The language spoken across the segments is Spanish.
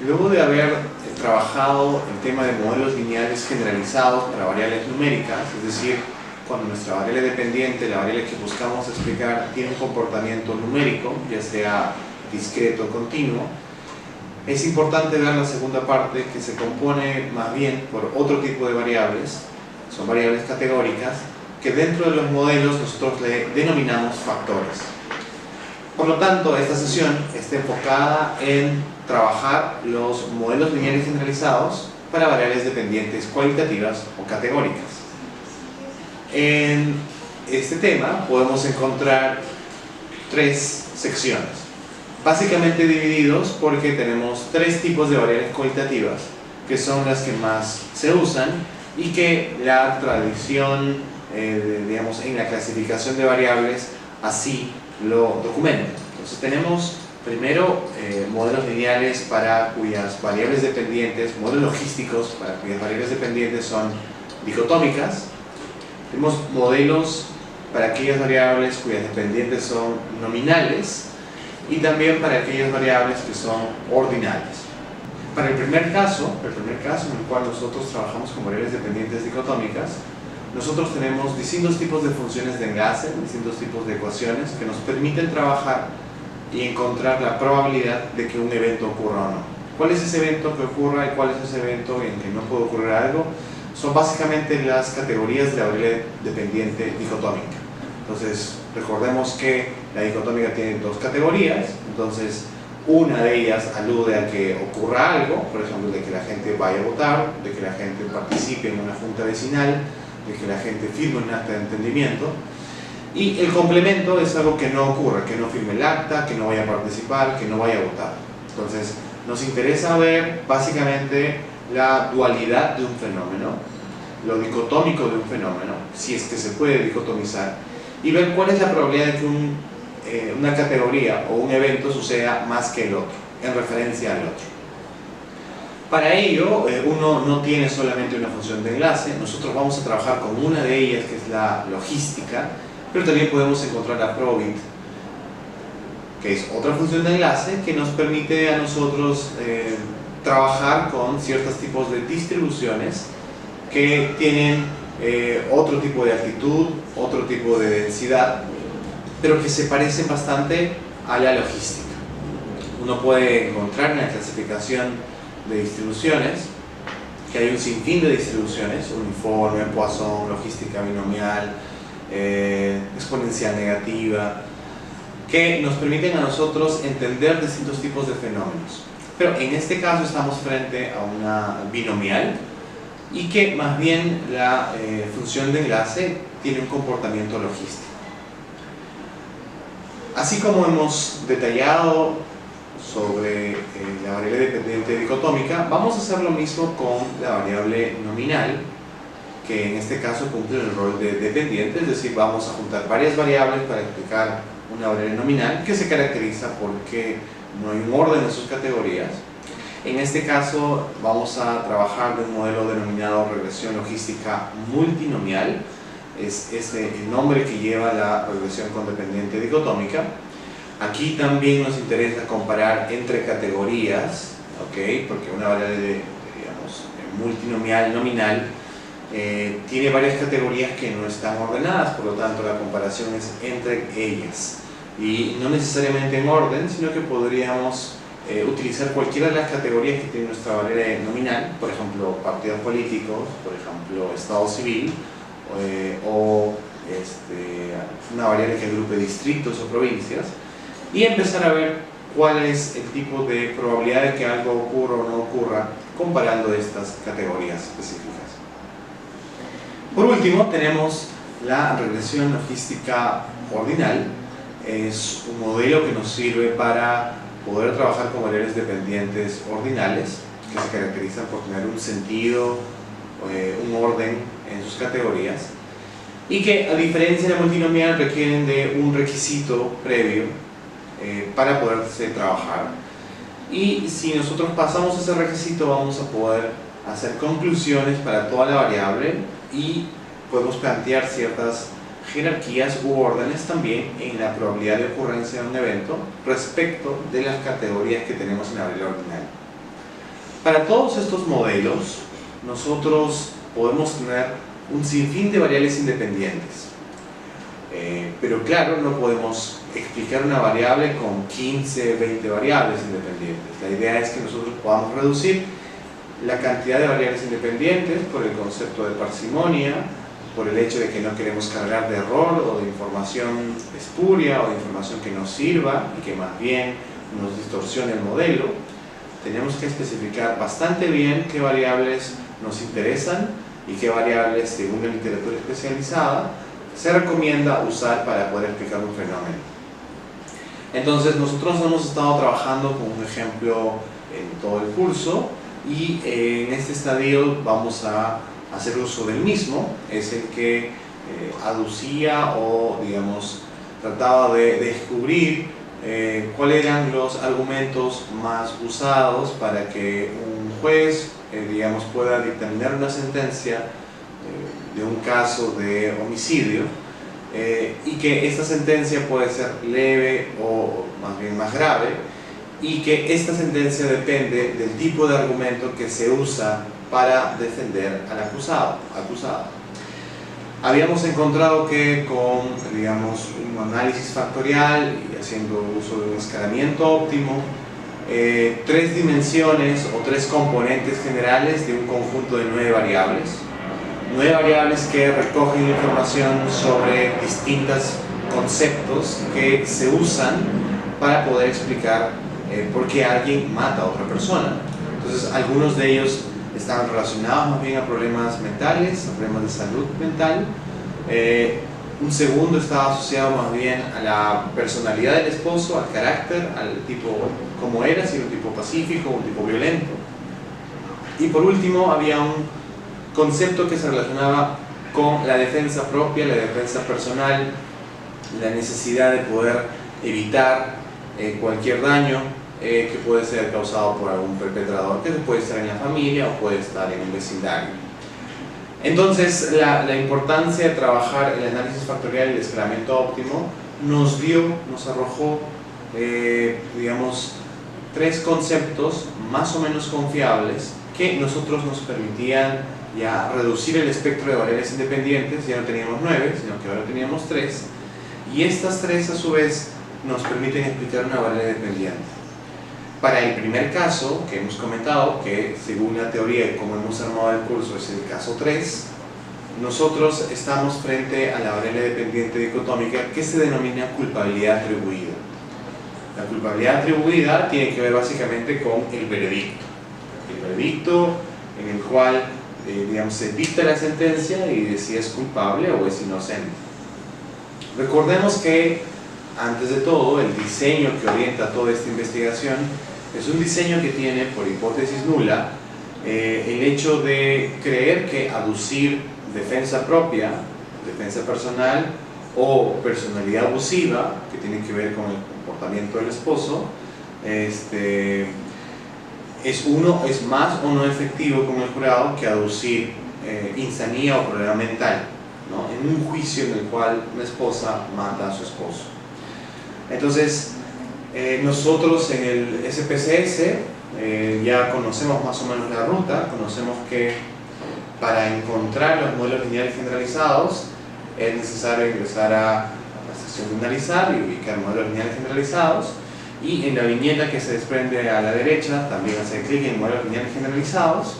Luego de haber trabajado el tema de modelos lineales generalizados para variables numéricas, es decir, cuando nuestra variable dependiente, la variable que buscamos explicar, tiene un comportamiento numérico, ya sea discreto o continuo, es importante ver la segunda parte, que se compone más bien por otro tipo de variables, son variables categóricas, que dentro de los modelos nosotros le denominamos factores. Por lo tanto, esta sesión está enfocada en trabajar los modelos lineales generalizados para variables dependientes cualitativas o categóricas. En este tema podemos encontrar tres secciones, básicamente divididos porque tenemos tres tipos de variables cualitativas, que son las que más se usan y que la tradición, digamos, en la clasificación de variables así lo documenta. Entonces tenemos primero modelos lineales para cuyas variables dependientes, modelos logísticos para cuyas variables dependientes son dicotómicas. Tenemos modelos para aquellas variables cuyas dependientes son nominales y también para aquellas variables que son ordinales. Para el primer caso en el cual nosotros trabajamos con variables dependientes dicotómicas, nosotros tenemos distintos tipos de funciones de enlace, distintos tipos de ecuaciones que nos permiten trabajar y encontrar la probabilidad de que un evento ocurra o no. ¿Cuál es ese evento que ocurra y cuál es ese evento en que no puede ocurrir algo? Son básicamente las categorías de la variable dependiente dicotómica. Entonces, recordemos que la dicotómica tiene dos categorías, entonces una de ellas alude a que ocurra algo, por ejemplo, de que la gente vaya a votar, de que la gente participe en una junta vecinal, de que la gente firme un acta de entendimiento, y el complemento es algo que no ocurra, que no firme el acta, que no vaya a participar, que no vaya a votar. Entonces, nos interesa ver básicamente la dualidad de un fenómeno, lo dicotómico de un fenómeno, si es que se puede dicotomizar, y ver cuál es la probabilidad de que una categoría o un evento suceda más que el otro, en referencia al otro. Para ello, uno no tiene solamente una función de enlace, nosotros vamos a trabajar con una de ellas, que es la logística, pero también podemos encontrar la probit, que es otra función de enlace que nos permite a nosotros trabajar con ciertos tipos de distribuciones que tienen otro tipo de altitud, otro tipo de densidad, pero que se parecen bastante a la logística. Uno puede encontrar en la clasificación de distribuciones que hay un sinfín de distribuciones: uniforme, Poisson, logística binomial, exponencial negativa, que nos permiten a nosotros entender distintos tipos de fenómenos. Pero en este caso estamos frente a una binomial y que más bien la función de enlace tiene un comportamiento logístico. Así como hemos detallado sobre la variable dependiente dicotómica, vamos a hacer lo mismo con la variable nominal, que en este caso cumple el rol de dependiente, es decir, vamos a juntar varias variables para explicar una variable nominal que se caracteriza porque no hay un orden en sus categorías. En este caso vamos a trabajar de un modelo denominado regresión logística multinomial. Es el nombre que lleva la regresión con dependiente dicotómica. Aquí también nos interesa comparar entre categorías, ¿okay? Porque una variable digamos, multinomial nominal tiene varias categorías que no están ordenadas, por lo tanto la comparación es entre ellas y no necesariamente en orden, sino que podríamos utilizar cualquiera de las categorías que tiene nuestra variable nominal, por ejemplo partidos políticos, por ejemplo estado civil, o una variable que agrupe distritos o provincias, y empezar a ver cuál es el tipo de probabilidad de que algo ocurra o no ocurra comparando estas categorías específicas. Por último tenemos la regresión logística ordinal. Es un modelo que nos sirve para poder trabajar con variables dependientes ordinales que se caracterizan por tener un sentido, un orden en sus categorías, y que a diferencia de la multinomial requieren de un requisito previo para poderse trabajar, y si nosotros pasamos ese requisito vamos a poder hacer conclusiones para toda la variable y podemos plantear ciertas jerarquías u órdenes también en la probabilidad de ocurrencia de un evento respecto de las categorías que tenemos en la variable ordinal. Para todos estos modelos, nosotros podemos tener un sinfín de variables independientes. Pero claro, no podemos explicar una variable con 15, 20 variables independientes. La idea es que nosotros podamos reducir la cantidad de variables independientes por el concepto de parsimonia, por el hecho de que no queremos cargar de error o de información espuria o de información que nos sirva y que más bien nos distorsione el modelo. Tenemos que especificar bastante bien qué variables nos interesan y qué variables, según la literatura especializada, se recomienda usar para poder explicar un fenómeno. Entonces nosotros hemos estado trabajando con un ejemplo en todo el curso y en este estadio vamos a hacer uso del mismo. Es el que aducía o digamos trataba de descubrir cuáles eran los argumentos más usados para que un juez digamos pueda dictaminar una sentencia de un caso de homicidio y que esta sentencia puede ser leve o más bien más grave, y que esta sentencia depende del tipo de argumento que se usa para defender al acusado. Habíamos encontrado que con, digamos, un análisis factorial y haciendo uso de un escalamiento óptimo, tres dimensiones o tres componentes generales de un conjunto de 9 variables. 9 variables que recogen información sobre distintos conceptos que se usan para poder explicar por qué alguien mata a otra persona. Entonces, algunos de ellos estaban relacionados más bien a problemas mentales, a problemas de salud mental. Un segundo estaba asociado más bien a la personalidad del esposo, al carácter, al tipo como era, si era un tipo pacífico, un tipo violento. Y por último había un concepto que se relacionaba con la defensa propia, la defensa personal, la necesidad de poder evitar cualquier daño que puede ser causado por algún perpetrador, que puede estar en la familia o puede estar en un vecindario. Entonces, la importancia de trabajar el análisis factorial y el escalamiento óptimo nos arrojó, digamos, tres conceptos más o menos confiables que nosotros nos permitían ya reducir el espectro de variables independientes. Ya no teníamos 9, sino que ahora teníamos 3, y estas 3 a su vez nos permiten explicar una variable dependiente. Para el primer caso que hemos comentado, que según la teoría y como hemos armado el curso es el caso 3, nosotros estamos frente a la variable dependiente dicotómica que se denomina culpabilidad atribuida. La culpabilidad atribuida tiene que ver básicamente con el veredicto. El veredicto en el cual digamos, se dicta la sentencia y de si es culpable o es inocente. Recordemos que, antes de todo, el diseño que orienta toda esta investigación es un diseño que tiene, por hipótesis nula, el hecho de creer que aducir defensa propia, defensa personal o personalidad abusiva, que tiene que ver con el comportamiento del esposo, es más o no efectivo con el jurado que aducir insanía o problema mental, ¿no?, en un juicio en el cual una esposa mata a su esposo. Entonces, nosotros en el SPSS ya conocemos más o menos la ruta. Conocemos que para encontrar los modelos lineales generalizados es necesario ingresar a la sección de analizar y ubicar modelos lineales generalizados, y en la viñeta que se desprende a la derecha también hacer clic en modelos lineales generalizados.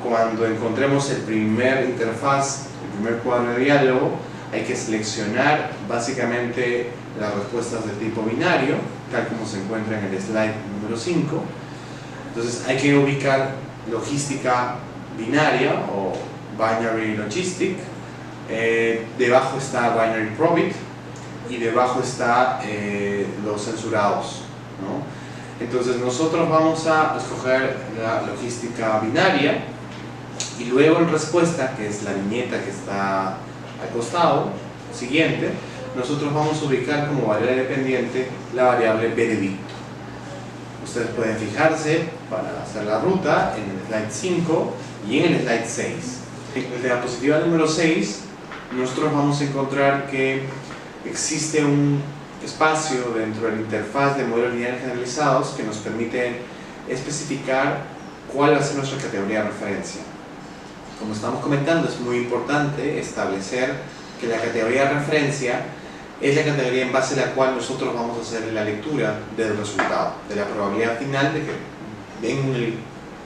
Cuando encontremos el primer interfaz, el primer cuadro de diálogo, hay que seleccionar básicamente las respuestas de tipo binario, tal como se encuentra en el slide número 5. Entonces hay que ubicar logística binaria o binary logistic. Debajo está binary probit y debajo está los censurados, ¿no? Entonces nosotros vamos a escoger la logística binaria y luego en respuesta, que es la viñeta que está al costado siguiente, nosotros vamos a ubicar como variable dependiente la variable veredicto. Ustedes pueden fijarse para hacer la ruta en el slide 5 y en el slide 6. En la diapositiva número 6 nosotros vamos a encontrar que existe un espacio dentro de la interfaz de modelos lineales generalizados que nos permite especificar ¿cuál va a ser nuestra categoría de referencia? Como estamos comentando, es muy importante establecer que la categoría de referencia es la categoría en base a la cual nosotros vamos a hacer la lectura del resultado, de la probabilidad final de que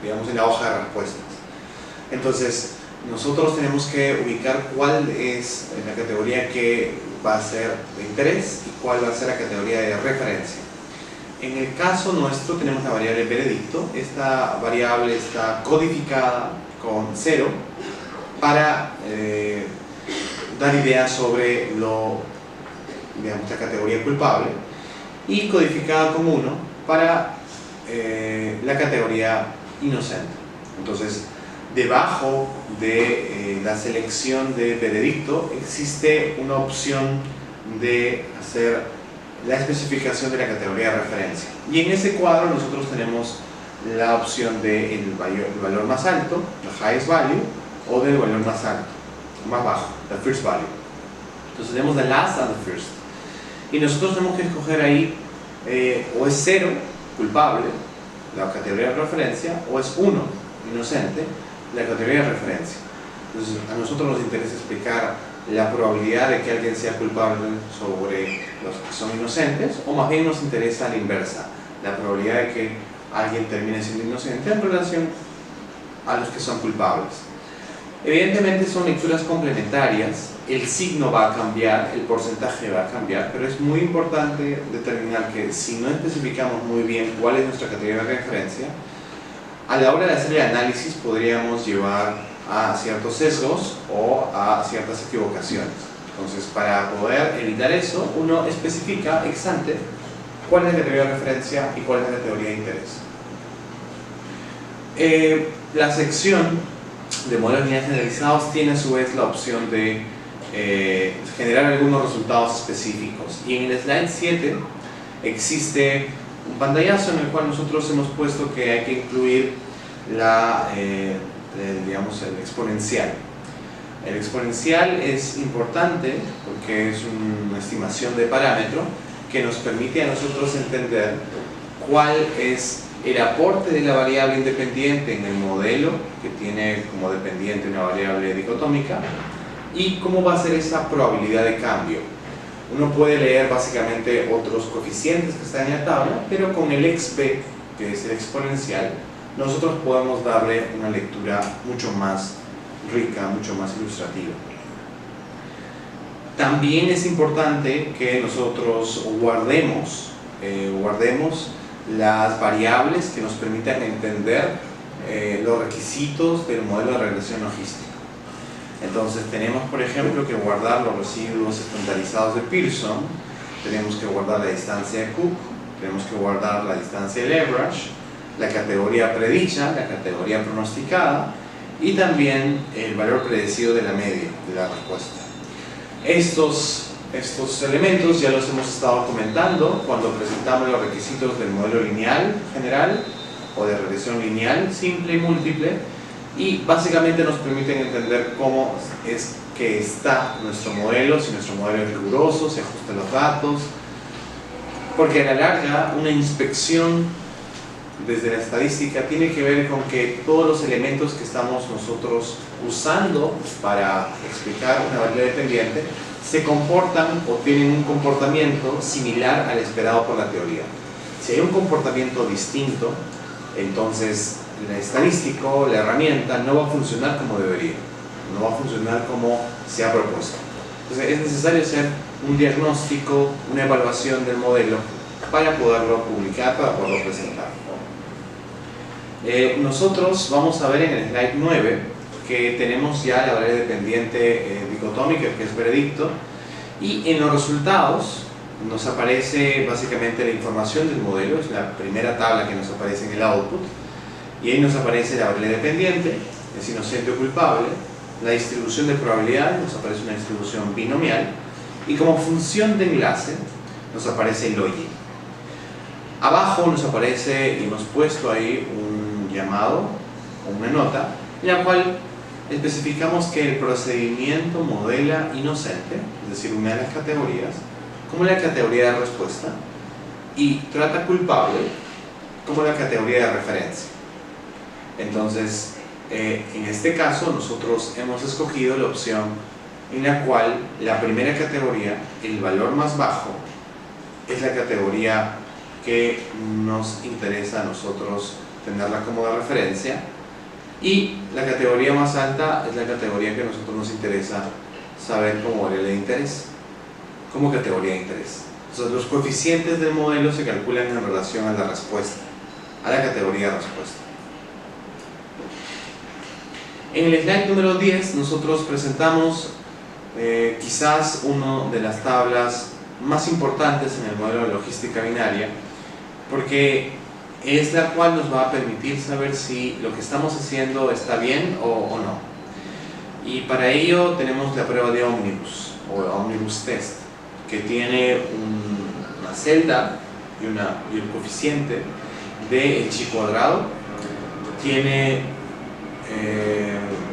digamos, en la hoja de respuestas. Entonces, nosotros tenemos que ubicar cuál es la categoría que va a ser de interés y cuál va a ser la categoría de referencia. En el caso nuestro tenemos la variable veredicto. Esta variable está codificada con 0 para dar ideas sobre digamos, la categoría culpable, y codificada con 1 para la categoría inocente. Entonces, debajo de la selección de veredicto existe una opción de hacer la especificación de la categoría de referencia, y en ese cuadro nosotros tenemos la opción del valor más alto, the highest value, o del valor más alto, más bajo, the first value. Entonces tenemos the last and the first, y nosotros tenemos que escoger ahí o es 0, culpable, la categoría de referencia, o es 1, inocente, la categoría de referencia. Entonces a nosotros nos interesa explicar la probabilidad de que alguien sea culpable sobre los que son inocentes, o más bien nos interesa la inversa, la probabilidad de que alguien termine siendo inocente en relación a los que son culpables. Evidentemente son lecturas complementarias, el signo va a cambiar, el porcentaje va a cambiar, pero es muy importante determinar que si no especificamos muy bien cuál es nuestra categoría de referencia, a la hora de hacer el análisis podríamos llevar a ciertos sesgos o a ciertas equivocaciones. Entonces, para poder evitar eso, uno especifica ex ante cuál es la categoría de referencia y cuál es la categoría de interés. La sección de modelos lineales generalizados tiene a su vez la opción de generar algunos resultados específicos, y en el slide 7 existe un pantallazo en el cual nosotros hemos puesto que hay que incluir digamos, el exponencial. El exponencial es importante porque es una estimación de parámetro que nos permite a nosotros entender cuál es el aporte de la variable independiente en el modelo que tiene como dependiente una variable dicotómica, y cómo va a ser esa probabilidad de cambio. Uno puede leer básicamente otros coeficientes que están en la tabla, pero con el xb, que es el exponencial, nosotros podemos darle una lectura mucho más rica, mucho más ilustrativa. También es importante que nosotros guardemos las variables que nos permitan entender los requisitos del modelo de regresión logística. Entonces tenemos, por ejemplo, que guardar los residuos estandarizados de Pearson, tenemos que guardar la distancia de Cook, tenemos que guardar la distancia de Lagrange, la categoría predicha, la categoría pronosticada, y también el valor predecido de la media de la respuesta. Estos elementos ya los hemos estado comentando cuando presentamos los requisitos del modelo lineal general o de regresión lineal simple y múltiple, y básicamente nos permiten entender cómo es que está nuestro modelo, si nuestro modelo es riguroso, si ajusta los datos, porque a la larga una inspección desde la estadística tiene que ver con que todos los elementos que estamos nosotros usando para explicar una variable dependiente se comportan o tienen un comportamiento similar al esperado por la teoría. Si hay un comportamiento distinto, entonces el estadístico, la herramienta, no va a funcionar como debería, no va a funcionar como se ha propuesto. Entonces es necesario hacer un diagnóstico, una evaluación del modelo para poderlo publicar, para poderlo presentar. Nosotros vamos a ver en el slide 9 que tenemos ya la variable dependiente dicotómica, que es veredicto, y en los resultados nos aparece básicamente la información del modelo, es la primera tabla que nos aparece en el output, y ahí nos aparece la variable dependiente, es inocente o culpable, la distribución de probabilidad, nos aparece una distribución binomial, y como función de enlace nos aparece el login. Abajo nos aparece, y hemos puesto ahí un llamado o una nota en la cual especificamos que el procedimiento modela inocente, es decir, una de las categorías, como la categoría de respuesta, y trata culpable como la categoría de referencia. Entonces, en este caso, nosotros hemos escogido la opción en la cual la primera categoría, el valor más bajo, es la categoría que nos interesa a nosotros tenerla como de referencia, y la categoría más alta es la categoría que a nosotros nos interesa saber como variable de interés, como categoría de interés. Entonces, los coeficientes del modelo se calculan en relación a la respuesta, a la categoría de respuesta. En el slide número 10 nosotros presentamos quizás una de las tablas más importantes en el modelo de logística binaria, porque es la cual nos va a permitir saber si lo que estamos haciendo está bien o no. Y para ello tenemos la prueba de Omnibus o Omnibus Test, que tiene una celda y el coeficiente de chi cuadrado, tiene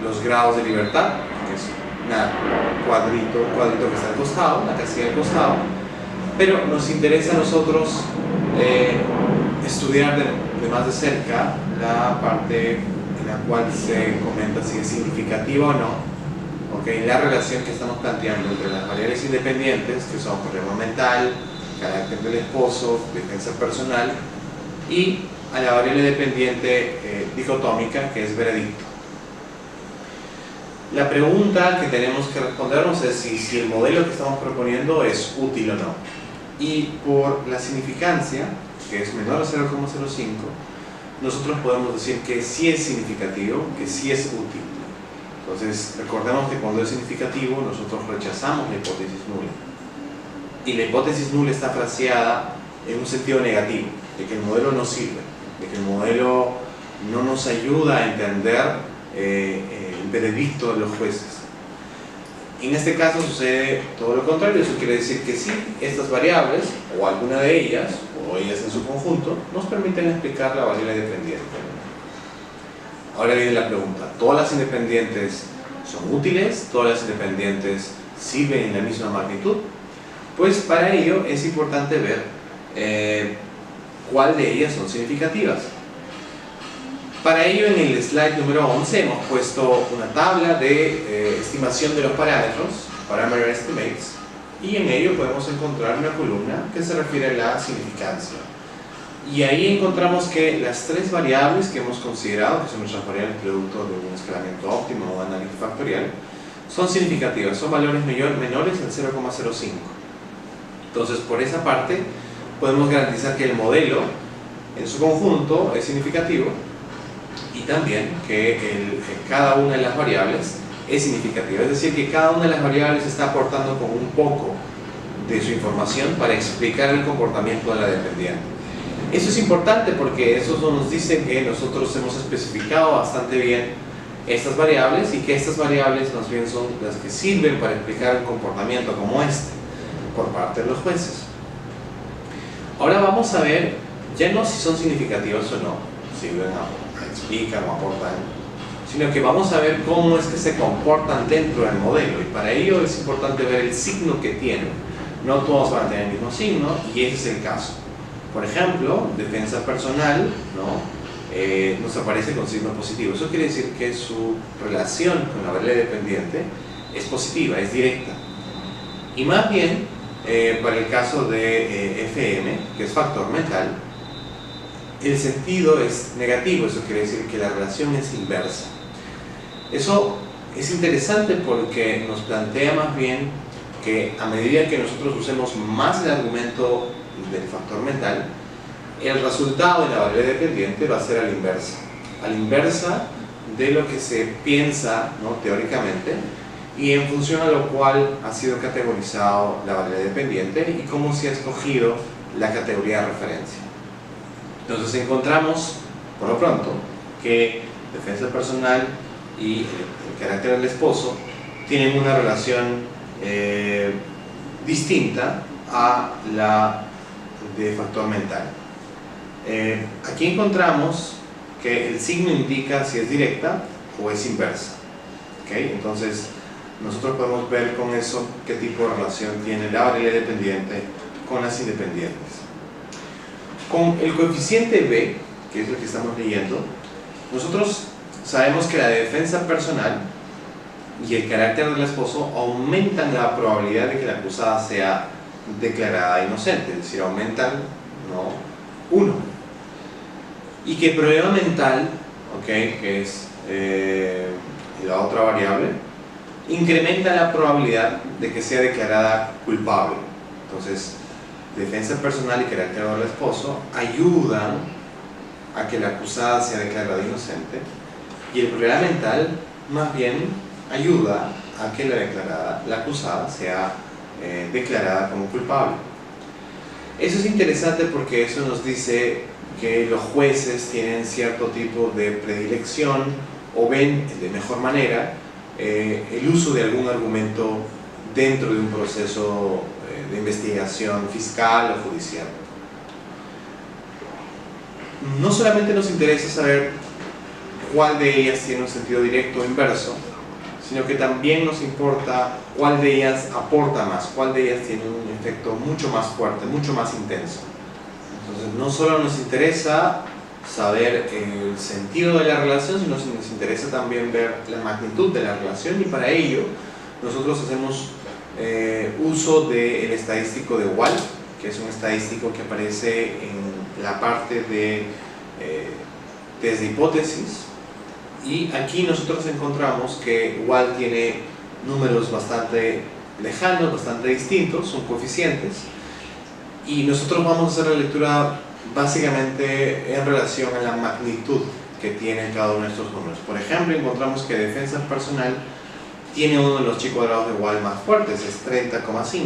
los grados de libertad, que es un cuadrito que está al costado, una casilla al costado, pero nos interesa a nosotros estudiar de más de cerca la parte en la cual se comenta si es significativa o no, ¿okay? La relación que estamos planteando entre las variables independientes, que son problema mental, carácter del esposo, defensa personal, y a la variable dependiente dicotómica, que es veredicto. La pregunta que tenemos que respondernos es si el modelo que estamos proponiendo es útil o no. Y por la significancia, que es menor a 0,05, nosotros podemos decir que sí es significativo, que sí es útil. Entonces, recordemos que cuando es significativo, nosotros rechazamos la hipótesis nula. Y la hipótesis nula está fraseada en un sentido negativo, de que el modelo no sirve, de que el modelo no nos ayuda a entender el veredicto de los jueces. En este caso sucede todo lo contrario. Eso quiere decir que sí, estas variables, o alguna de ellas, o ellas en su conjunto, nos permiten explicar la variable dependiente. Ahora viene la pregunta: ¿todas las independientes son útiles? ¿Todas las independientes sirven en la misma magnitud? Pues para ello es importante ver cuál de ellas son significativas. Para ello, en el slide número 11 hemos puesto una tabla de estimación de los parámetros, Parameter Estimates, y en ello podemos encontrar una columna que se refiere a la significancia. Y ahí encontramos que las tres variables que hemos considerado, que son nuestras variables producto de un escalamiento óptimo o análisis factorial, son significativas, son valores menores al 0,05. Entonces, por esa parte, podemos garantizar que el modelo en su conjunto es significativo, y también que cada una de las variables es significativa, es decir, que cada una de las variables está aportando con un poco de su información para explicar el comportamiento de la dependiente. Eso es importante porque eso nos dice que nosotros hemos especificado bastante bien estas variables, y que estas variables más bien son las que sirven para explicar un comportamiento como este por parte de los jueces. Ahora vamos a ver ya no si son significativas o no, si explican o aportan, sino que vamos a ver cómo es que se comportan dentro del modelo, y para ello es importante ver el signo que tienen. No todos van a tener el mismo signo, y ese es el caso. Por ejemplo, defensa personal, ¿no? Nos aparece con signo positivo. Eso quiere decir que su relación con la variable dependiente es positiva, es directa. Y más bien, para el caso de FM, que es factor mental, el sentido es negativo. Eso quiere decir que la relación es inversa. Eso es interesante porque nos plantea más bien que a medida que nosotros usemos más el argumento del factor mental, el resultado de la variable dependiente va a ser a la inversa de lo que se piensa, ¿no?, teóricamente, y en función a lo cual ha sido categorizado la variable dependiente y cómo se ha escogido la categoría de referencia. Entonces encontramos, por lo pronto, que defensa personal y el carácter del esposo tienen una relación distinta a la de factor mental. Aquí encontramos que el signo indica si es directa o es inversa. ¿Okay? Entonces nosotros podemos ver con eso qué tipo de relación tiene la variable dependiente con las independientes. Con el coeficiente B, que es el que estamos leyendo, Nosotros sabemos que la defensa personal y el carácter del esposo aumentan la probabilidad de que la acusada sea declarada inocente, es decir, aumentan, ¿no?, 1. Y que el problema mental, que es la otra variable, incrementa la probabilidad de que sea declarada culpable. Entonces, defensa personal y carácter del esposo ayudan a que la acusada sea declarada inocente, y el problema mental más bien ayuda a que la acusada sea declarada como culpable. Eso es interesante porque eso nos dice que los jueces tienen cierto tipo de predilección o ven de mejor manera el uso de algún argumento dentro de un proceso de investigación fiscal o judicial. No solamente nos interesa saber cuál de ellas tiene un sentido directo o inverso, sino que también nos importa cuál de ellas aporta más, cuál de ellas tiene un efecto mucho más fuerte, mucho más intenso. Entonces, no solo nos interesa saber el sentido de la relación, sino que nos interesa también ver la magnitud de la relación, y para ello nosotros hacemos uso del estadístico de Wald, que es un estadístico que aparece en la parte de test de hipótesis. Y aquí nosotros encontramos que Wald tiene números bastante lejanos, bastante distintos, son coeficientes, y nosotros vamos a hacer la lectura básicamente en relación a la magnitud que tiene cada uno de estos números. Por ejemplo, encontramos que defensa personal tiene uno de los chi cuadrados de Wald más fuertes, es 30,5,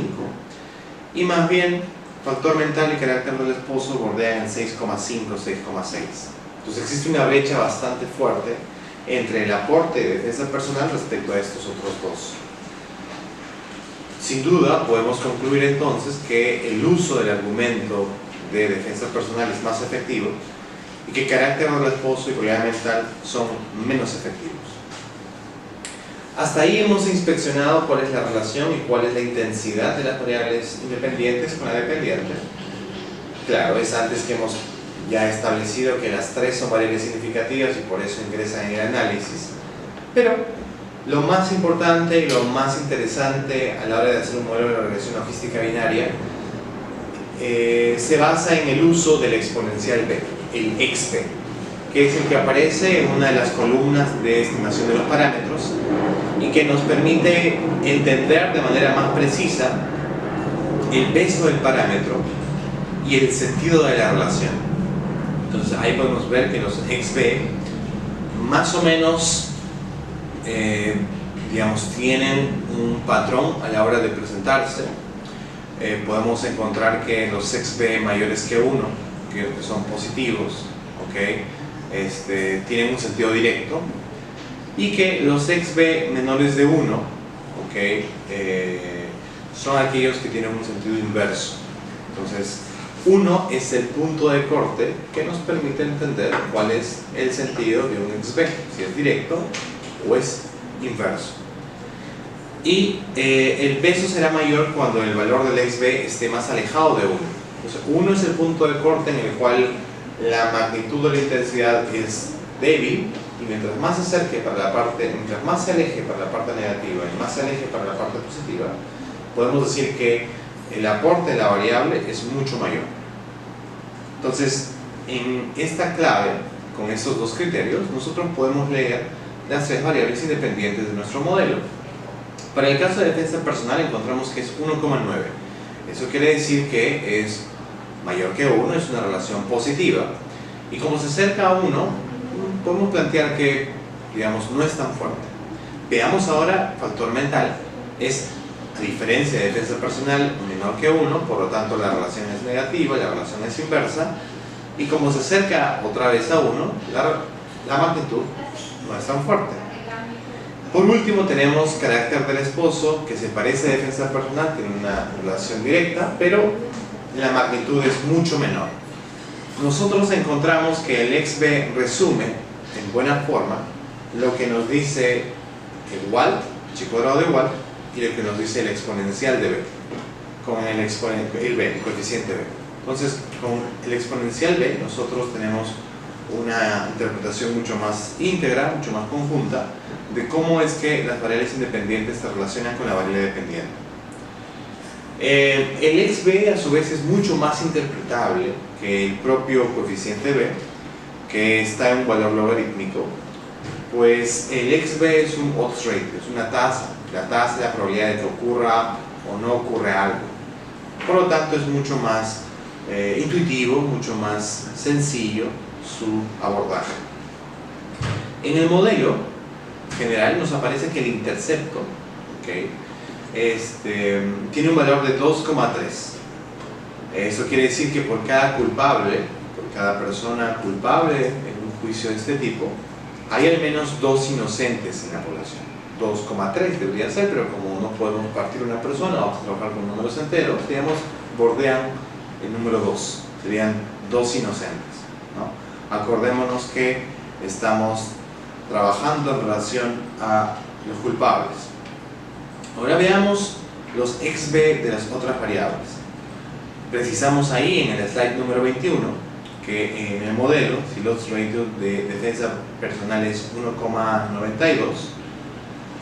y más bien factor mental y carácter del esposo bordean en 6,5, 6,6. Entonces existe una brecha bastante fuerte entre el aporte de defensa personal respecto a estos otros dos. Sin duda podemos concluir entonces que el uso del argumento de defensa personal es más efectivo y que carácter del esposo y probabilidad mental son menos efectivos. Hasta ahí hemos inspeccionado cuál es la relación y cuál es la intensidad de las variables independientes con la dependiente. Claro, es antes que hemos ya establecido que las tres son variables significativas y por eso ingresan en el análisis. Pero lo más importante y lo más interesante a la hora de hacer un modelo de la regresión logística binaria se basa en el uso del exponencial b, el exp, que es el que aparece en una de las columnas de estimación de los parámetros y que nos permite entender de manera más precisa el peso del parámetro y el sentido de la relación. Entonces ahí podemos ver que los XB más o menos tienen un patrón a la hora de presentarse. Podemos encontrar que los XB mayores que 1, que son positivos, tienen un sentido directo, y que los XB menores de 1 son aquellos que tienen un sentido inverso. Entonces 1 es el punto de corte que nos permite entender cuál es el sentido de un XB, si es directo o es inverso. Y el peso será mayor cuando el valor del XB esté más alejado de 1. Entonces 1 es el punto de corte en el cual la magnitud de la intensidad es débil, y mientras más se acerque para la parte, mientras más se aleje para la parte negativa y más se aleje para la parte positiva, podemos decir que el aporte de la variable es mucho mayor. Entonces, en esta clave, con estos dos criterios, nosotros podemos leer las tres variables independientes de nuestro modelo. Para el caso de defensa personal encontramos que es 1,9. Eso quiere decir que es mayor que 1, es una relación positiva. Y como se acerca a 1, podemos plantear que, no es tan fuerte. Veamos ahora factor mental. Es, a diferencia de defensa personal, menor que 1, por lo tanto la relación es negativa, la relación es inversa, y como se acerca otra vez a 1, la magnitud no es tan fuerte. Por último tenemos carácter del esposo, que se parece a defensa personal, tiene una relación directa, pero la magnitud es mucho menor. Nosotros encontramos que el XB resume en buena forma lo que nos dice el Wald, chi cuadrado de Wald, y lo que nos dice el exponencial de B, con el B, el coeficiente B. Entonces, con el exponencial B nosotros tenemos una interpretación mucho más íntegra, mucho más conjunta, de cómo es que las variables independientes se relacionan con la variable dependiente. El xb a su vez es mucho más interpretable que el propio coeficiente b, que está en un valor logarítmico, pues el xb es un odds ratio, es una tasa, la tasa de la probabilidad de que ocurra o no ocurre algo. Por lo tanto es mucho más intuitivo, mucho más sencillo su abordaje. En el modelo general nos aparece que el intercepto, ¿okay?, tiene un valor de 2,3. Eso quiere decir que por cada culpable, por cada persona culpable en un juicio de este tipo, hay al menos 2 inocentes en la población. 2,3 debería ser, pero como no podemos partir una persona, vamos a trabajar con números enteros, digamos, bordean el número 2, serían 2 inocentes, ¿no? Acordémonos que estamos trabajando en relación a los culpables. Ahora veamos los xb de las otras variables. Precisamos ahí en el slide número 21 que en el modelo, si el odds ratio de defensa personal es 1,92,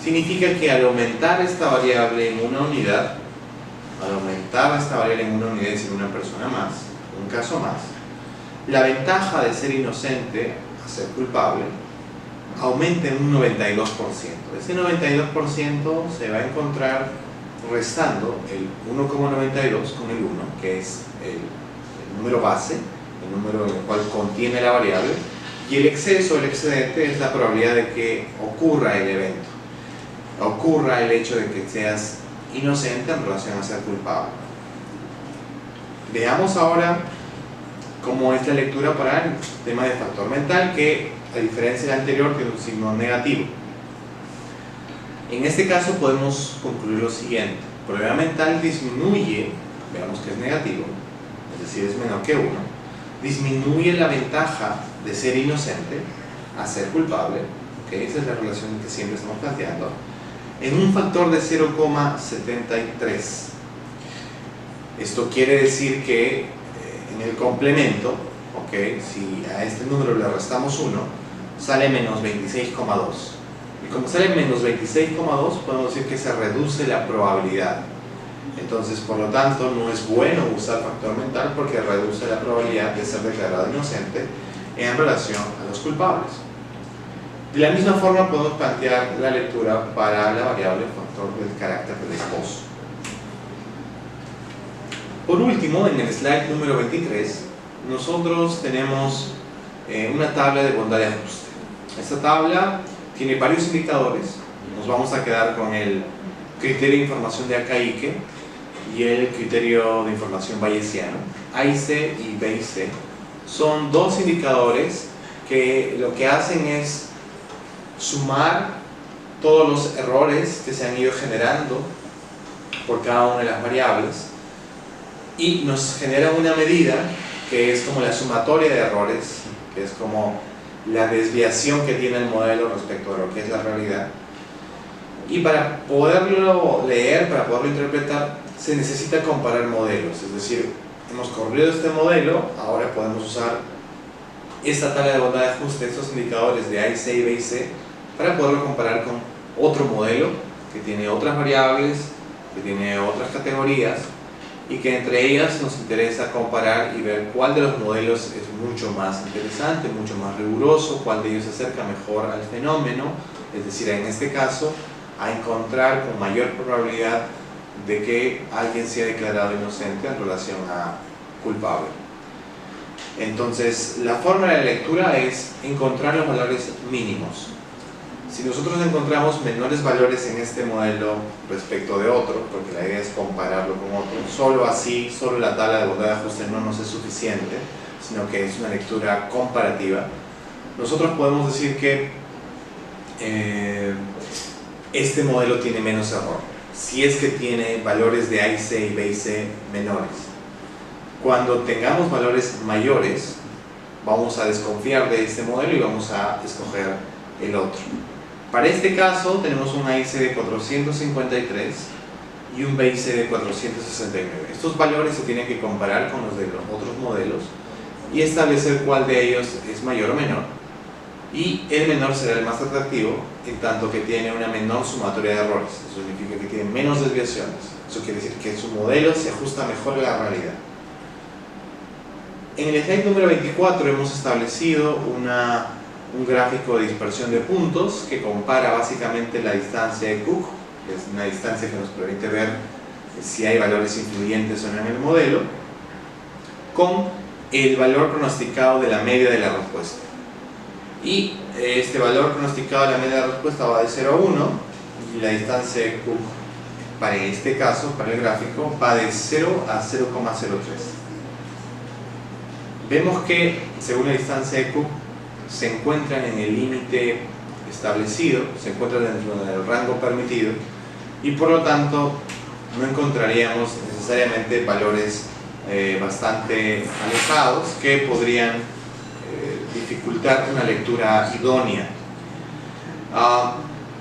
significa que al aumentar esta variable en una unidad, y decir una persona más, un caso más, la ventaja de ser inocente a ser culpable aumenta en un 92%. Ese 92% se va a encontrar restando el 1,92 con el 1, que es el número base, el número en el cual contiene la variable, y el exceso, el excedente, es la probabilidad de que ocurra el evento, ocurra el hecho de que seas inocente en relación a ser culpable. Veamos ahora cómo es la lectura para el tema de factor mental, que a diferencia del anterior tiene un signo negativo. En este caso podemos concluir lo siguiente: probabilidad mental disminuye, veamos que es negativo, es decir, es menor que 1, disminuye la ventaja de ser inocente a ser culpable, ¿okay? Esa es la relación que siempre estamos planteando, en un factor de 0,73. Esto quiere decir que en el complemento, ¿okay?, si a este número le restamos 1, sale menos 26,2. Y como sale menos 26,2, podemos decir que se reduce la probabilidad. Entonces, por lo tanto, no es bueno usar factor mental porque reduce la probabilidad de ser declarado inocente en relación a los culpables. De la misma forma podemos plantear la lectura para la variable factor del carácter del esposo. Por último, en el slide número 23, nosotros tenemos una tabla de bondad de ajuste. Esta tabla tiene varios indicadores. Nos vamos a quedar con el criterio de información de Akaike y el criterio de información bayesiano. AIC y BIC son dos indicadores que lo que hacen es sumar todos los errores que se han ido generando por cada una de las variables y nos genera una medida que es como la sumatoria de errores, que es como la desviación que tiene el modelo respecto a lo que es la realidad. Y para poderlo leer, para poderlo interpretar, se necesita comparar modelos, es decir, hemos corrido este modelo, ahora podemos usar esta tabla de bondad de ajuste, estos indicadores de AIC y BIC, para poderlo comparar con otro modelo que tiene otras variables, que tiene otras categorías, y que entre ellas nos interesa comparar y ver cuál de los modelos es mucho más interesante, mucho más riguroso, cuál de ellos se acerca mejor al fenómeno, es decir, en este caso, a encontrar con mayor probabilidad de que alguien sea declarado inocente en relación a culpable. Entonces, la fórmula de lectura es encontrar los valores mínimos. Si nosotros encontramos menores valores en este modelo respecto de otro, porque la idea es compararlo con otro, solo así, solo la tabla de bondad de ajuste no nos es suficiente, sino que es una lectura comparativa, nosotros podemos decir que este modelo tiene menos error, si es que tiene valores de AIC y BIC menores. Cuando tengamos valores mayores, vamos a desconfiar de este modelo y vamos a escoger el otro. Para este caso tenemos un AIC de 453 y un BIC de 469. Estos valores se tienen que comparar con los de los otros modelos y establecer cuál de ellos es mayor o menor, y el menor será el más atractivo en tanto que tiene una menor sumatoria de errores. Eso significa que tiene menos desviaciones. Eso quiere decir que su modelo se ajusta mejor a la realidad. En el slide número 24 hemos establecido un gráfico de dispersión de puntos que compara básicamente la distancia de Cook, que es una distancia que nos permite ver si hay valores influyentes o no en el modelo, con el valor pronosticado de la media de la respuesta. Y este valor pronosticado de la media de la respuesta va de 0 a 1, y la distancia de Cook para este caso, para el gráfico, va de 0 a 0,03. Vemos que, según la distancia de Cook, se encuentran en el límite establecido, se encuentran dentro del rango permitido, y por lo tanto no encontraríamos necesariamente valores bastante alejados que podrían dificultar una lectura idónea.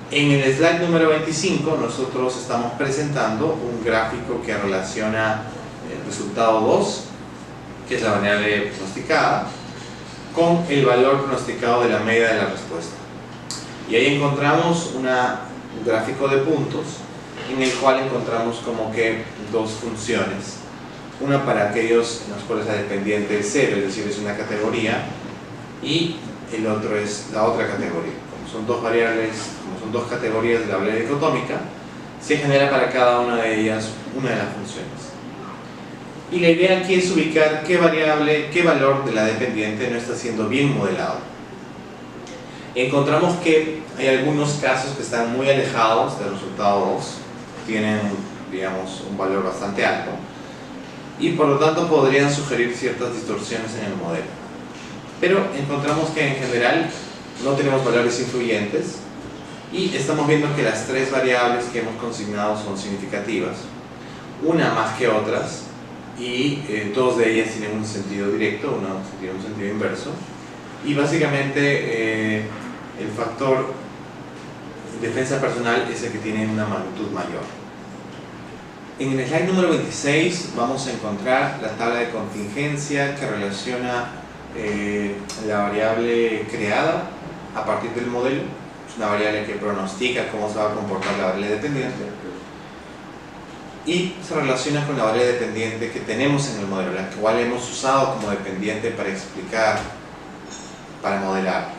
En el slide número 25 nosotros estamos presentando un gráfico que relaciona el resultado 2, que es la variable pronosticada, con el valor pronosticado de la media de la respuesta. Y ahí encontramos un gráfico de puntos en el cual encontramos como que dos funciones. Una para aquellos en los cuales la dependiente es 0, es decir, es una categoría, y el otro es la otra categoría. Como son dos variables, como son dos categorías de la variable dicotómica, se genera para cada una de ellas una de las funciones. Y la idea aquí es ubicar qué variable, qué valor de la dependiente no está siendo bien modelado. Encontramos que hay algunos casos que están muy alejados del resultado 2, tienen, digamos, un valor bastante alto, y por lo tanto podrían sugerir ciertas distorsiones en el modelo. Pero encontramos que en general no tenemos valores influyentes, y estamos viendo que las tres variables que hemos consignado son significativas, una más que otras, y dos de ellas tienen un sentido directo, una tiene un sentido inverso, y básicamente el factor defensa personal es el que tiene una magnitud mayor. En el slide número 26 vamos a encontrar la tabla de contingencia que relaciona la variable creada a partir del modelo. Es una variable que pronostica cómo se va a comportar la variable dependiente, y se relaciona con la variable dependiente que tenemos en el modelo, la cual hemos usado como dependiente para explicar, para modelar.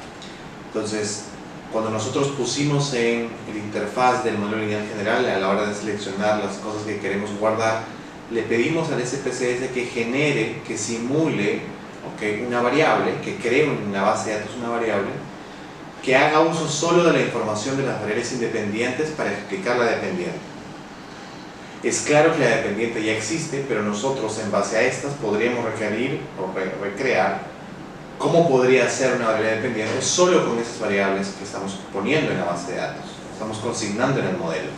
Entonces, cuando nosotros pusimos en el interfaz del modelo lineal general, a la hora de seleccionar las cosas que queremos guardar, le pedimos al SPSS que genere, que simule una variable, que cree en la base de datos una variable, que haga uso solo de la información de las variables independientes para explicar la dependiente. Es claro que la dependiente ya existe, pero nosotros en base a estas podríamos requerir o recrear cómo podría ser una variable dependiente solo con esas variables que estamos poniendo en la base de datos, estamos consignando en el modelo.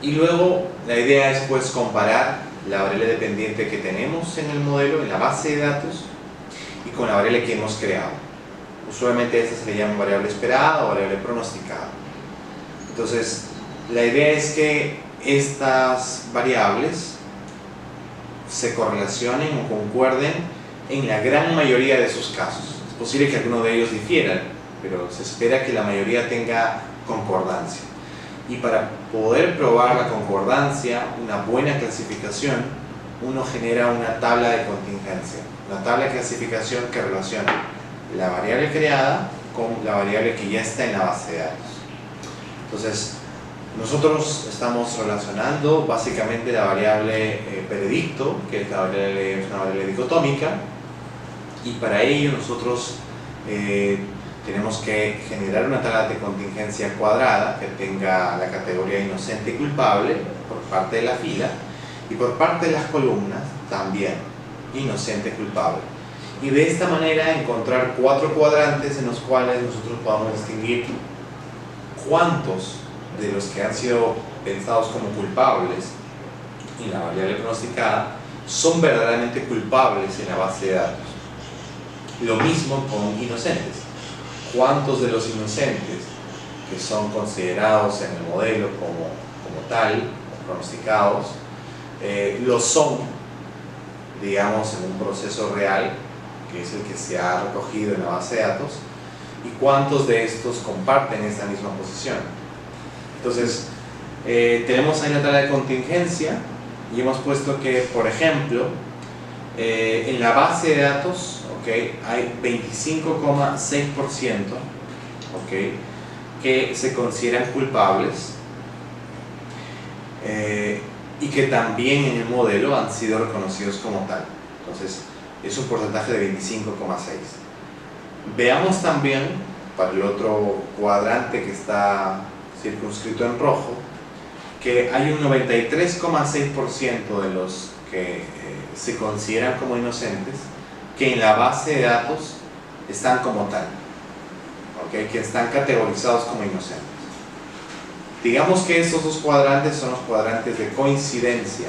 Y luego la idea es pues comparar la variable dependiente que tenemos en el modelo, en la base de datos, y con la variable que hemos creado. Usualmente a esta se le llama variable esperada o variable pronosticada. Entonces, la idea es que estas variables se correlacionen o concuerden en la gran mayoría de sus casos. Es posible que alguno de ellos difieran, pero se espera que la mayoría tenga concordancia. Y para poder probar la concordancia, una buena clasificación, uno genera una tabla de contingencia, una tabla de clasificación que relaciona la variable creada con la variable que ya está en la base de datos. Entonces, nosotros estamos relacionando básicamente la variable predicto, que es una variable dicotómica, y para ello nosotros tenemos que generar una tabla de contingencia cuadrada que tenga la categoría inocente y culpable por parte de la fila, y por parte de las columnas también inocente y culpable. Y de esta manera encontrar cuatro cuadrantes en los cuales nosotros podamos distinguir cuántos de los que han sido pensados como culpables en la variable pronosticada son verdaderamente culpables en la base de datos. Lo mismo con inocentes. ¿Cuántos de los inocentes que son considerados en el modelo como tal, pronosticados, lo son digamos, en un proceso real, que es el que se ha recogido en la base de datos, y cuántos de estos comparten esta misma posición. Entonces, tenemos ahí la tabla de contingencia y hemos puesto que, por ejemplo, en la base de datos, ¿okay?, hay 25,6%, ¿okay?, que se consideran culpables y que también en el modelo han sido reconocidos como tal. Entonces, es un porcentaje de 25,6%. Veamos también, para el otro cuadrante que está circunscrito en rojo, que hay un 93,6% de los que se consideran como inocentes que en la base de datos están como tal, ¿okay?, que están categorizados como inocentes. Digamos que esos dos cuadrantes son los cuadrantes de coincidencia,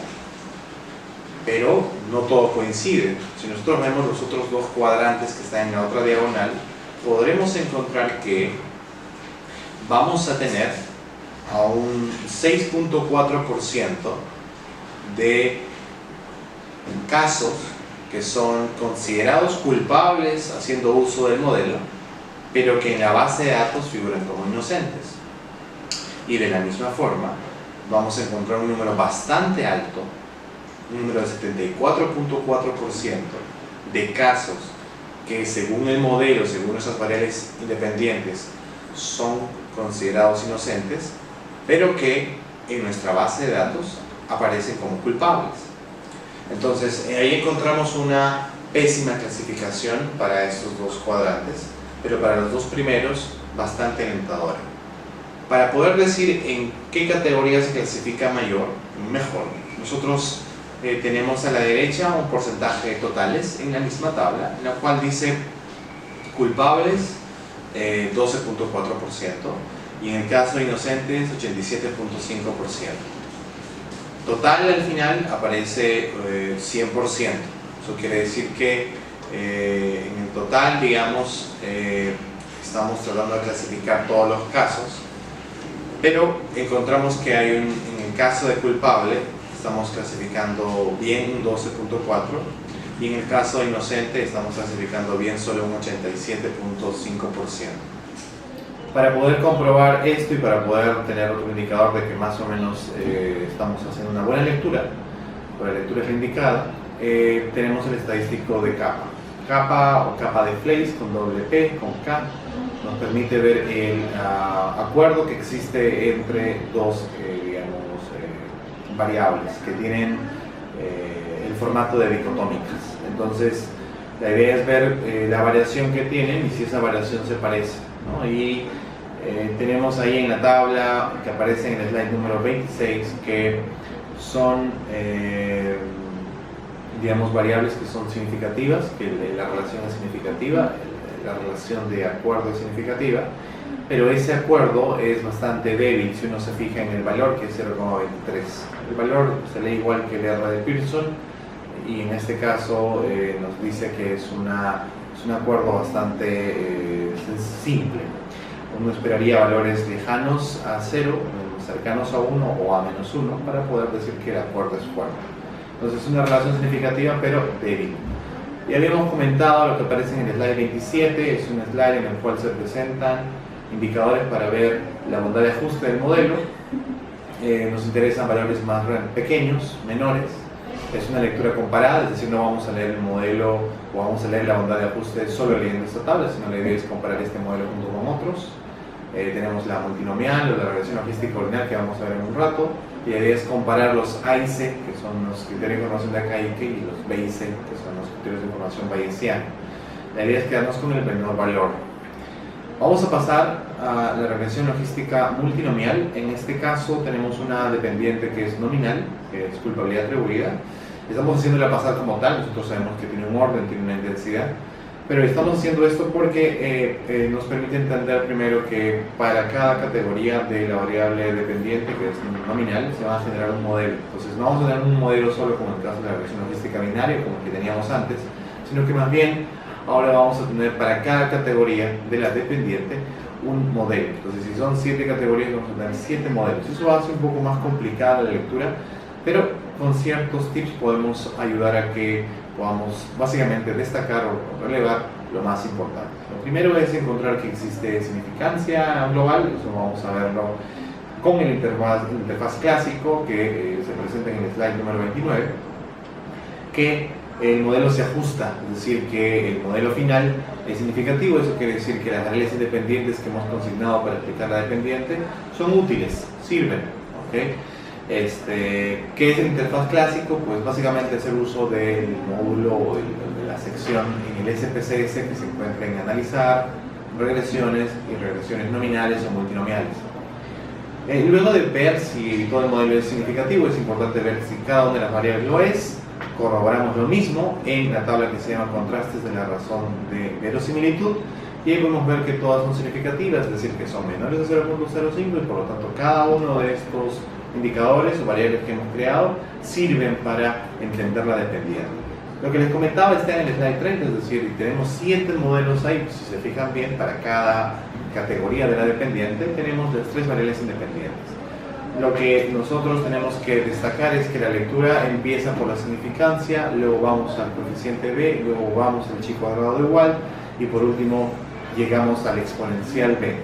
pero no todo coincide. Si nosotros vemos los otros dos cuadrantes que están en la otra diagonal, podremos encontrar que vamos a tener a un 6,4% de casos que son considerados culpables haciendo uso del modelo, pero que en la base de datos figuran como inocentes. Y de la misma forma, vamos a encontrar un número bastante alto, un número de 74,4% de casos que según el modelo, según esas variables independientes, son considerados inocentes, pero que en nuestra base de datos aparecen como culpables. Entonces, ahí encontramos una pésima clasificación para estos dos cuadrantes, pero para los dos primeros, bastante alentadora. Para poder decir en qué categoría se clasifica mejor, nosotros tenemos a la derecha un porcentaje de totales en la misma tabla, en la cual dice culpables 12,4%, y en el caso de inocentes 87,5%. Total al final aparece 100%. Eso quiere decir que en el total, digamos, estamos tratando de clasificar todos los casos, pero encontramos que hay en el caso de culpable estamos clasificando bien un 12,4%, y en el caso de inocente estamos clasificando bien solo un 87,5%. Para poder comprobar esto y para poder tener otro indicador de que más o menos estamos haciendo una buena lectura, la lectura es la indicada, tenemos el estadístico de capa. Capa o capa de Fleiss con doble P, con K, nos permite ver el acuerdo que existe entre dos variables que tienen el formato de dicotómicas. Entonces, la idea es ver la variación que tienen y si esa variación se parece, ¿no? Y tenemos ahí en la tabla que aparece en el slide número 26 que son digamos variables que son significativas, que la relación es significativa, la relación de acuerdo es significativa, pero ese acuerdo es bastante débil si uno se fija en el valor, que es 0,23. El valor se lee igual que el R de Pearson, y en este caso nos dice que es un acuerdo bastante simple. Uno esperaría valores lejanos a 0, cercanos a 1 o a -1 para poder decir que el acuerdo es fuerte. Entonces es una relación significativa pero débil. Ya habíamos comentado lo que aparece en el slide 27, es un slide en el cual se presentan indicadores para ver la bondad de ajuste del modelo. Nos interesan valores más pequeños, menores. Es una lectura comparada, es decir, no vamos a leer el modelo o vamos a leer la bondad de ajuste solo leyendo esta tabla, sino la idea es comparar este modelo junto con otros. Tenemos la multinomial o la regresión logística ordinal que vamos a ver en un rato, y la idea es comparar los AIC, que son los criterios de información de Akaike, y los BIC, que son los criterios de información bayesiana. La idea es quedarnos con el menor valor. Vamos a pasar a la regresión logística multinomial. En este caso tenemos una dependiente que es nominal, que es culpabilidad atribuida. Estamos haciéndola pasar como tal, nosotros sabemos que tiene un orden, tiene una intensidad, pero estamos haciendo esto porque nos permite entender primero que para cada categoría de la variable dependiente, que es nominal, se va a generar un modelo. Entonces no vamos a tener un modelo solo como en el caso de la regresión logística binaria, como el que teníamos antes, sino que más bien ahora vamos a tener para cada categoría de la dependiente un modelo. Entonces si son 7 categorías, vamos a tener 7 modelos. Eso hace un poco más complicada la lectura, pero con ciertos tips podemos ayudar a que podamos básicamente destacar o relevar lo más importante. Lo primero es encontrar que existe significancia global, eso vamos a verlo con el interfaz clásico que se presenta en el slide número 29, que el modelo se ajusta, es decir, que el modelo final es significativo. Eso quiere decir que las variables independientes que hemos consignado para explicar la dependiente son útiles, sirven. ¿Okay? ¿Qué es el interfaz clásico? Pues básicamente hacer uso del módulo o de la sección en el SPSS que se encuentra en analizar regresiones y regresiones nominales o multinomiales. Luego de ver si todo el modelo es significativo, es importante ver si cada una de las variables lo es. Corroboramos lo mismo en la tabla que se llama contrastes de la razón de verosimilitud, y ahí podemos ver que todas son significativas, es decir, que son menores de 0.05, y por lo tanto cada uno de estos indicadores o variables que hemos creado sirven para entender la dependiente. Lo que les comentaba está en el slide 30, es decir, tenemos 7 modelos ahí. Si se fijan bien, para cada categoría de la dependiente tenemos las 3 variables independientes. Lo que nosotros tenemos que destacar es que la lectura empieza por la significancia, luego vamos al coeficiente b, luego vamos al chi cuadrado igual, y por último llegamos al exponencial b.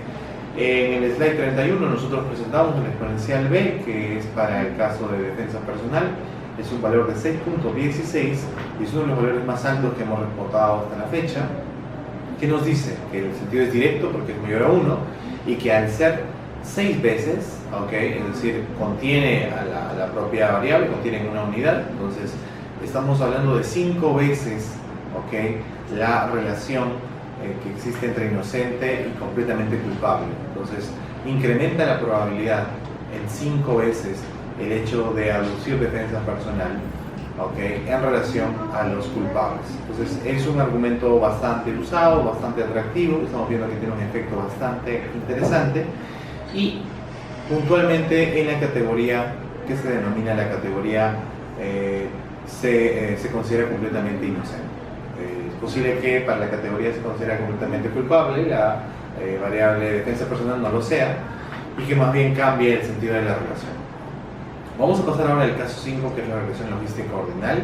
En el slide 31 nosotros presentamos el exponencial b, que es para el caso de defensa personal. Es un valor de 6.16 y es uno de los valores más altos que hemos reportado hasta la fecha, que nos dice que el sentido es directo porque es mayor a 1, y que al ser 6 veces, ¿okay? Es decir, contiene a la propia variable, contiene una unidad, entonces estamos hablando de 5 veces, ¿okay? La relación que existe entre inocente y completamente culpable. Entonces incrementa la probabilidad en 5 veces el hecho de aducir defensa personal, ¿okay? En relación a los culpables. Entonces es un argumento bastante usado, bastante atractivo. Estamos viendo que tiene un efecto bastante interesante, y puntualmente en la categoría que se denomina la categoría se considera completamente inocente. Es posible que para la categoría se considera completamente culpable, la variable defensa personal no lo sea, y que más bien cambie el sentido de la relación. Vamos a pasar ahora al caso 5, que es la regresión logística ordinal.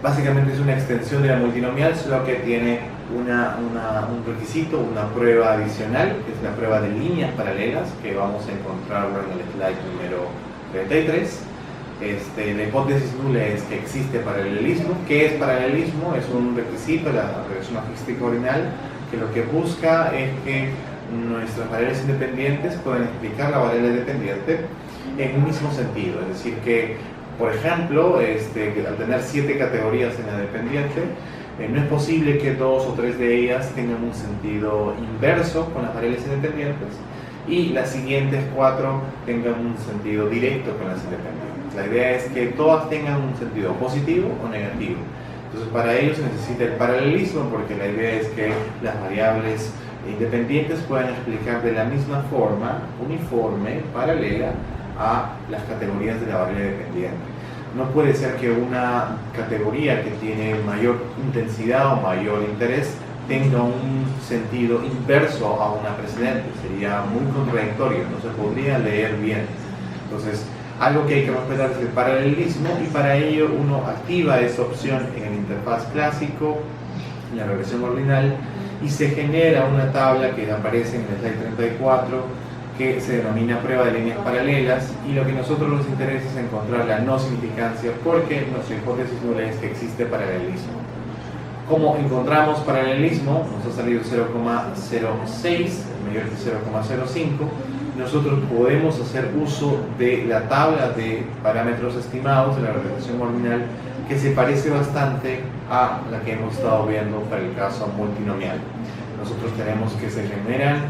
Básicamente es una extensión de la multinomial, solo que tiene un requisito, una prueba adicional, que es la prueba de líneas paralelas, que vamos a encontrarlo en el slide número 33. La hipótesis nula es que existe paralelismo. ¿Qué es paralelismo? Es un requisito de la regresión logística ordinal, que lo que busca es que nuestras variables independientes puedan explicar la variable dependiente en un mismo sentido. Es decir, que, por ejemplo, al tener 7 categorías en la dependiente, no es posible que 2 o 3 de ellas tengan un sentido inverso con las variables independientes y las siguientes 4 tengan un sentido directo con las independientes. La idea es que todas tengan un sentido positivo o negativo. Entonces, para ello se necesita el paralelismo, porque la idea es que las variables independientes puedan explicar de la misma forma, uniforme, paralela a las categorías de la variable dependiente. No puede ser que una categoría que tiene mayor intensidad o mayor interés tenga un sentido inverso a una precedente. Sería muy contradictorio, no se podría leer bien. Entonces, algo que hay que respetar es el paralelismo, y para ello uno activa esa opción en el interfaz clásico, en la regresión ordinal, y se genera una tabla que aparece en el slide 34, que se denomina prueba de líneas paralelas, y lo que a nosotros nos interesa es encontrar la no significancia, porque nuestra hipótesis nula es que existe paralelismo. ¿Cómo encontramos paralelismo? Nos ha salido 0,06, mayor que 0,05. Nosotros podemos hacer uso de la tabla de parámetros estimados de la regresión ordinal, que se parece bastante a la que hemos estado viendo para el caso multinomial. Nosotros tenemos que se generan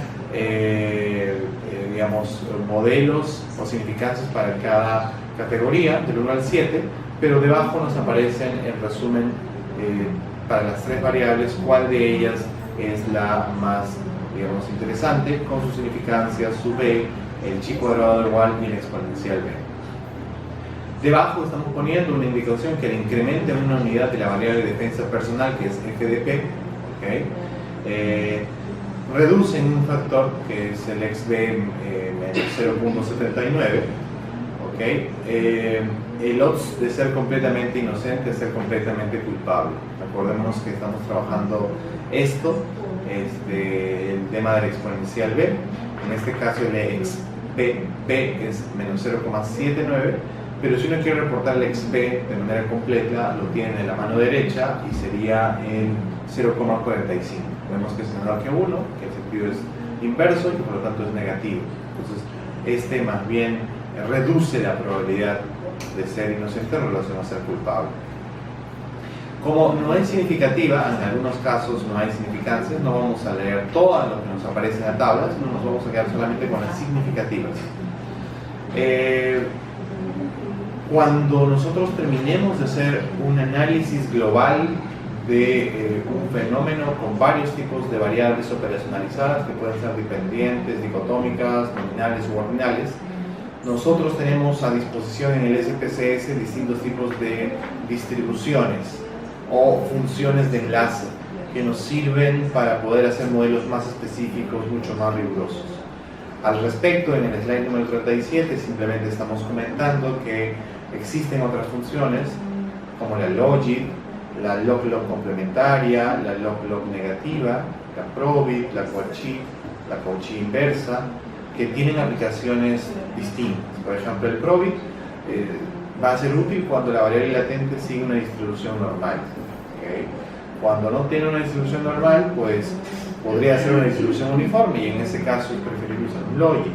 modelos o significancias para cada categoría, del 1 al 7, pero debajo nos aparecen en resumen para las 3 variables cuál de ellas es la más interesante, con su significancia, su b, el chi cuadrado igual y el exponencial b. Debajo estamos poniendo una indicación que le incrementa una unidad de la variable de defensa personal, que es FDP, ¿okay? Reducen un factor que es el xb menos 0.79, ¿ok? ¿ok? El odds de ser completamente inocente es ser completamente culpable. Recordemos que estamos trabajando esto, el tema del exponencial b. En este caso el exp b es menos 0,79, pero si uno quiere reportar el exp de manera completa, lo tiene en la mano derecha y sería en 0,45. Vemos que es menor que 1, que el sentido es inverso y por lo tanto es negativo. Entonces, este más bien reduce la probabilidad de ser inocente en relación a ser culpable. Como no es significativa, en algunos casos no hay significancia, no vamos a leer todo lo que nos aparece en la tabla, sino nos vamos a quedar solamente con las significativas. Cuando nosotros terminemos de hacer un análisis global de un fenómeno con varios tipos de variables operacionalizadas que pueden ser dependientes, dicotómicas, nominales u ordinales, nosotros tenemos a disposición en el SPSS distintos tipos de distribuciones o funciones de enlace que nos sirven para poder hacer modelos más específicos, mucho más rigurosos. Al respecto, en el slide número 37 simplemente estamos comentando que existen otras funciones como la logit, la log-log complementaria, la log-log negativa, la probit, la Cauchy inversa, que tienen aplicaciones distintas. Por ejemplo, el probit va a ser útil cuando la variable latente sigue una distribución normal. ¿Okay? Cuando no tiene una distribución normal, pues podría ser una distribución uniforme y en ese caso es preferible usar un logit.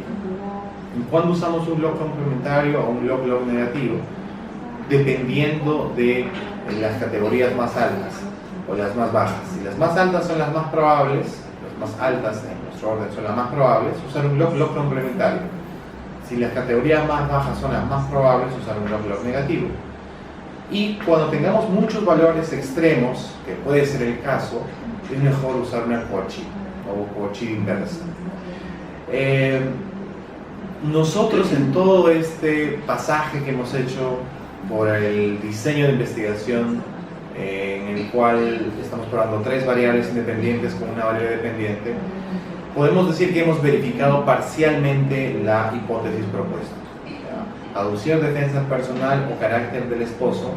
¿Y cuándo usamos un log complementario o un log-log negativo? Dependiendo de las categorías más altas o las más bajas. Si las más altas son las más probables, las más altas en nuestro orden son las más probables, usar un log-log complementario. Si las categorías más bajas son las más probables, usar un log-log negativo. Y cuando tengamos muchos valores extremos, que puede ser el caso, es mejor usar una Cauchy o Cauchy inversa. Nosotros en todo este pasaje que hemos hecho por el diseño de investigación en el cual estamos probando 3 variables independientes con una variable dependiente, podemos decir que hemos verificado parcialmente la hipótesis propuesta. Aducir defensa personal o carácter del esposo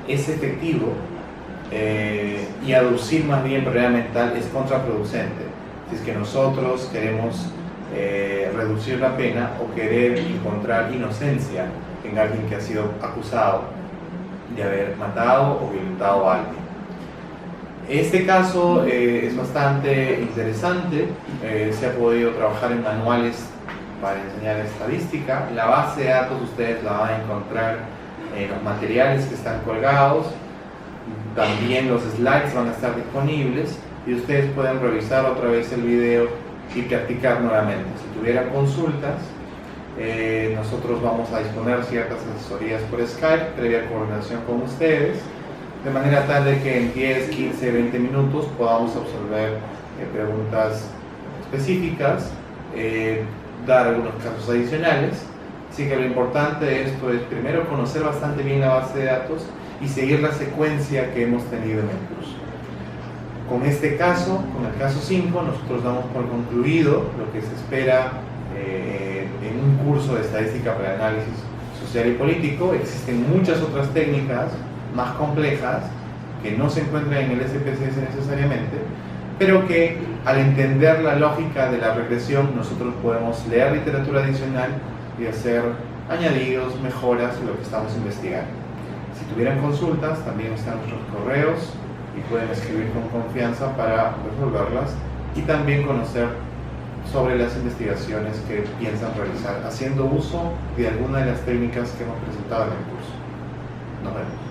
es efectivo y aducir más bien probabilidad mental es contraproducente. Si es que nosotros queremos reducir la pena o querer encontrar inocencia en alguien que ha sido acusado de haber matado o violentado a alguien. Este caso es bastante interesante, se ha podido trabajar en manuales para enseñar estadística. La base de datos ustedes la van a encontrar en los materiales que están colgados, también los slides van a estar disponibles y ustedes pueden revisar otra vez el video y practicar nuevamente. Si tuvieran consultas, nosotros vamos a disponer ciertas asesorías por Skype, previa coordinación con ustedes, de manera tal de que en 10, 15, 20 minutos podamos absolver preguntas específicas, dar algunos casos adicionales. Así que lo importante de esto es primero conocer bastante bien la base de datos y seguir la secuencia que hemos tenido en el curso. Con este caso, con el caso 5, nosotros damos por concluido lo que se espera en un curso de estadística para análisis social y político. Existen muchas otras técnicas más complejas que no se encuentran en el SPSS necesariamente, pero que al entender la lógica de la regresión nosotros podemos leer literatura adicional y hacer añadidos, mejoras en lo que estamos investigando. Si tuvieran consultas, también están nuestros correos y pueden escribir con confianza para resolverlas y también conocer sobre las investigaciones que piensan realizar haciendo uso de alguna de las técnicas que hemos presentado en el curso. Nos vemos.